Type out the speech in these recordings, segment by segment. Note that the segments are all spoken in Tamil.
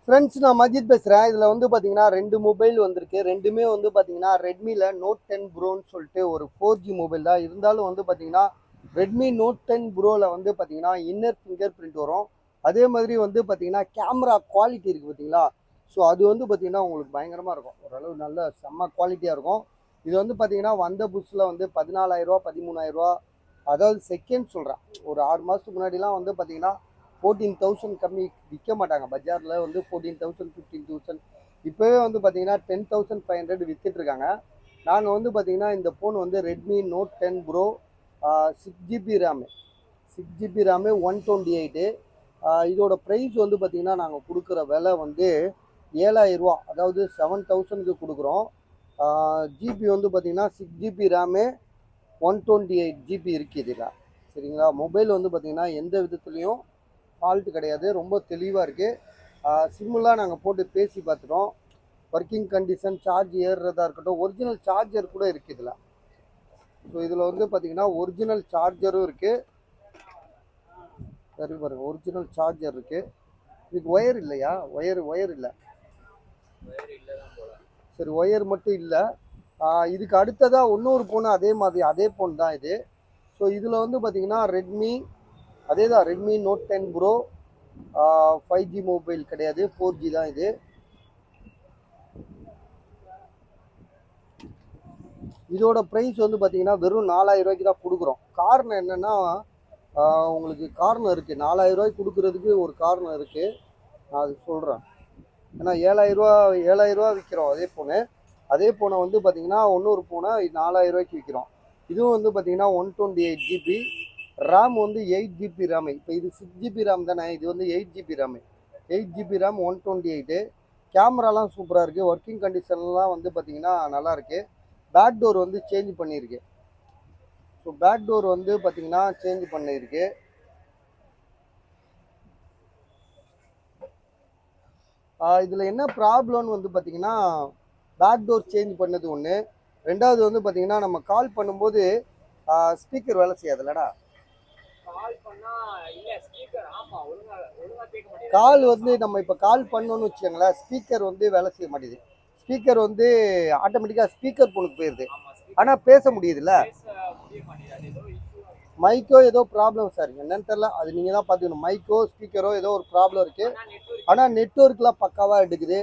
ஃப்ரெண்ட்ஸ், நான் மஜித் பேசுகிறேன். இதில் வந்து பார்த்தீங்கன்னா 2 மொபைல் வந்திருக்கு. ரெண்டுமே வந்து பார்த்தீங்கன்னா ரெட்மியில் நோட் 10 ப்ரோன்னு சொல்லிட்டு ஒரு 4G மொபைல் தான். இருந்தாலும் வந்து பார்த்தீங்கன்னா ரெட்மி நோட் 10 ப்ரோவில் வந்து பார்த்தீங்கன்னா இன்னர் ஃபிங்கர் பிரிண்ட் வரும். அதே மாதிரி வந்து பார்த்தீங்கன்னா கேமரா குவாலிட்டி இருக்குது பார்த்தீங்களா. ஸோ அது வந்து பார்த்தீங்கன்னா உங்களுக்கு பயங்கரமாக இருக்கும். ஓரளவு நல்ல செம்ம குவாலிட்டியாக இருக்கும். இது வந்து பார்த்தீங்கன்னா வந்த புதுசில் வந்து 14,000 13,000, அதாவது செகண்ட் சொல்கிறேன். ஒரு 6 மாதத்துக்கு முன்னாடிலாம் வந்து பார்த்தீங்கன்னா 14,000 கம்மி விற்க மாட்டாங்க. பஜாரில் வந்து 14,000 15,000. இப்போவே வந்து பார்த்தீங்கன்னா 10,500 விற்றுட்ருக்காங்க. நாங்கள் வந்து பார்த்தீங்கன்னா இந்த ஃபோன் வந்து Redmi Note 10 pro 6GB RAM 6GB RAM 128. இதோட ப்ரைஸ் வந்து பார்த்தீங்கன்னா நாங்கள் கொடுக்குற விலை வந்து 7,000, அதாவது 7,000க்கு கொடுக்குறோம். ஜிபி வந்து பார்த்தீங்கன்னா 6GB ரேமு 128GB இருக்குது இதில். சரிங்களா. மொபைல் வந்து பார்த்தீங்கன்னா எந்த விதத்துலேயும் ஃபால்ட்டு கிடையாது. ரொம்ப தெளிவாக இருக்குது. சிம்முலாம் நாங்கள் போட்டு பேசி பார்த்துட்டோம். ஒர்க்கிங் கண்டிஷன், சார்ஜ் ஏறுறதா இருக்கட்டும், ஒரிஜினல் சார்ஜர் கூட இருக்குது இதில். ஸோ இதில் வந்து பார்த்தீங்கன்னா ஒரிஜினல் சார்ஜரும் இருக்குது. சரி பாருங்கள், ஒரிஜினல் சார்ஜர் இருக்குது. இதுக்கு ஒயர் இல்லையா? ஒயர் இல்லை. சரி, ஒயர் மட்டும் இல்லை. இதுக்கு அடுத்ததாக இன்னொரு ஃபோனு அதே மாதிரி அதே ஃபோன் தான் இது. ஸோ இதில் வந்து பார்த்தீங்கன்னா ரெட்மி, அதே தான் Redmi Note 10 bro 5G mobile கிடையாது, 4G தான் இது. இதோட ப்ரைஸ் வந்து பார்த்தீங்கன்னா வெறும் 4,000 ரூபாய்க்கு தான் கொடுக்குறோம். காரணம் என்னென்னா, உங்களுக்கு காரணம் இருக்குது. 4,000 ரூபாய்க்கு கொடுக்குறதுக்கு ஒரு காரணம் இருக்குது. நான் அது சொல்கிறேன். ஏன்னா 7,000 ரூபா விற்கிறோம் அதே ஃபோனை வந்து பார்த்தீங்கன்னா இன்னொரு ஃபோனை 4,000 ரூபாய்க்கு விற்கிறோம். இதுவும் வந்து பார்த்தீங்கன்னா 128GB ரேம், வந்து 8GB ரேமு. இப்போ இது 6GB ரேம் தானே, இது வந்து 8GB ரேமு. 8GB RAM 128. கேமராலாம் சூப்பராக இருக்குது. ஒர்க்கிங் கண்டிஷன்லாம் வந்து பார்த்தீங்கன்னா நல்லாயிருக்கு. பேக் டோர் வந்து சேஞ்ச் பண்ணியிருக்கு. ஸோ பேக் டோர் வந்து பார்த்தீங்கன்னா சேஞ்ச் பண்ணியிருக்கு. இதில் என்ன ப்ராப்ளம்னு வந்து பார்த்தீங்கன்னா பேக் டோர் சேஞ்ச் பண்ணது ஒன்று. ரெண்டாவது வந்து பார்த்தீங்கன்னா நம்ம கால் பண்ணும்போது ஸ்பீக்கர் வேலை செய்யாதுல்லடா. கால் வந்து நம்ம இப்போ கால் பண்ணோன்னு வச்சுக்கோங்களேன், ஸ்பீக்கர் வந்து வேலை செய்ய மாட்டேது. ஸ்பீக்கர் வந்து ஆட்டோமேட்டிக்காக ஸ்பீக்கர் ஃபோனுக்கு போயிடுது. ஆனால் பேச முடியுதுல்ல. மைக்கோ ஏதோ ப்ராப்ளம் சார், என்னன்னு தெரில. அது நீங்கள் தான் பார்த்துக்கணும். மைக்கோ ஸ்பீக்கரோ ஏதோ ஒரு ப்ராப்ளம் இருக்குது. ஆனால் நெட்ஒர்க்லாம் பக்காவாக எடுக்குது.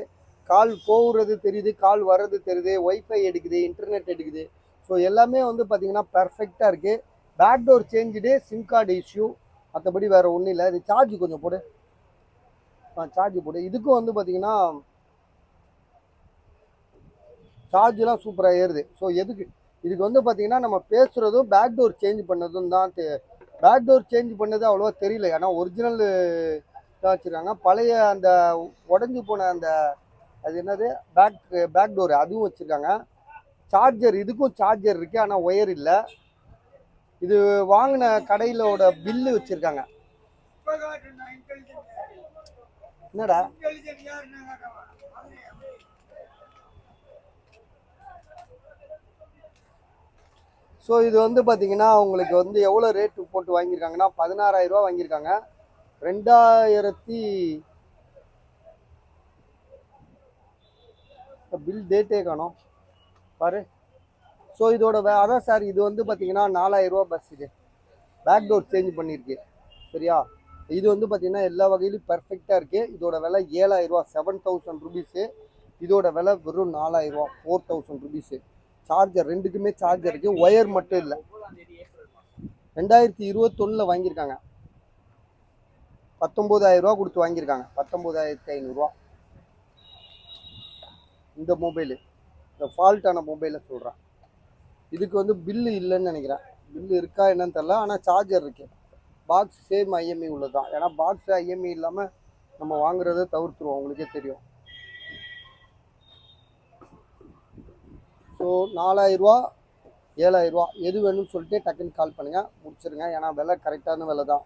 கால் போகிறது தெரியுது, கால் வர்றது தெரியுது, ஒய்ஃபை எடுக்குது, இன்டர்நெட் எடுக்குது. ஸோ எல்லாமே வந்து பார்த்தீங்கன்னா பர்ஃபெக்டாக இருக்குது. Back door changed, SIM card issue, மற்றபடி வேறு ஒன்றும் இல்லை. இது சார்ஜ் கொஞ்சம் போடு. சார்ஜ் போடு. இதுக்கும் வந்து பார்த்தீங்கன்னா சார்ஜெலாம் சூப்பராக ஏறுது. ஸோ இதுக்கு வந்து பார்த்தீங்கன்னா நம்ம பேசுகிறதும் பேக் டோர் சேஞ்ச் பண்ணதும் தான். பேக் டோர் சேஞ்ச் பண்ணது அவ்வளோவா தெரியல. ஏன்னா ஒரிஜினல் தான் வச்சுருக்காங்க. பழைய அந்த உடஞ்சி போன அந்த அது என்னது பேக் டோர் அதுவும் வச்சுருக்காங்க. சார்ஜர், இதுக்கும் சார்ஜர் இருக்குது, ஆனால் ஒயர் இல்லை. இது வாங்கின கடையிலோட பில்லு வச்சுருக்காங்க. என்னடா ஸோ இது வந்து பார்த்தீங்கன்னா உங்களுக்கு வந்து எவ்வளோ ரேட்டு போட்டு வாங்கியிருக்காங்கன்னா 16,000 ரூபா வாங்கியிருக்காங்க. 2000 பில் டேட்டே காணும் பாரு. ஸோ இதோட அதான் சார், இது வந்து பார்த்தீங்கன்னா 4,000 ரூபா பஸ். இது பேக் டோர் சேஞ்ச் பண்ணியிருக்கு. சரியா. இது வந்து பார்த்தீங்கன்னா எல்லா வகையிலும் பர்ஃபெக்டாக இருக்குது. இதோட விலை 7,000 ரூபா, 7,000 ருபீஸு. இதோட விலை வெறும் 4,000 ரூபா, 4,000 ருபீஸு. சார்ஜர் ரெண்டுக்குமே சார்ஜர் இருக்குது, ஒயர் மட்டும் இல்லை. 2021 வாங்கியிருக்காங்க. 19,000 ரூபா கொடுத்து வாங்கியிருக்காங்க. 19,500 ரூபா இந்த மொபைலு. இந்த ஃபால்ட்டான மொபைலை சொல்கிறேன். இதுக்கு வந்து பில்லு இல்லைன்னு நினைக்கிறேன். பில்லு இருக்கா என்னன்னு தெரில, ஆனால் சார்ஜர் இருக்குது. பாக்ஸ் சேம் ஐஎம்இ உள்ளது தான். ஏன்னா பாக்ஸ் ஐஎம்இ இல்லாமல் நம்ம வாங்குறத தவிர்த்துருவோம், உங்களுக்கே தெரியும். ஸோ 4,000 ரூபா 7,000 ரூபா எது வேணும்னு சொல்லிட்டு டக்குன்னு கால் பண்ணுங்கள், முடிச்சிருங்க. ஏன்னா விலை கரெக்டான விலை தான்.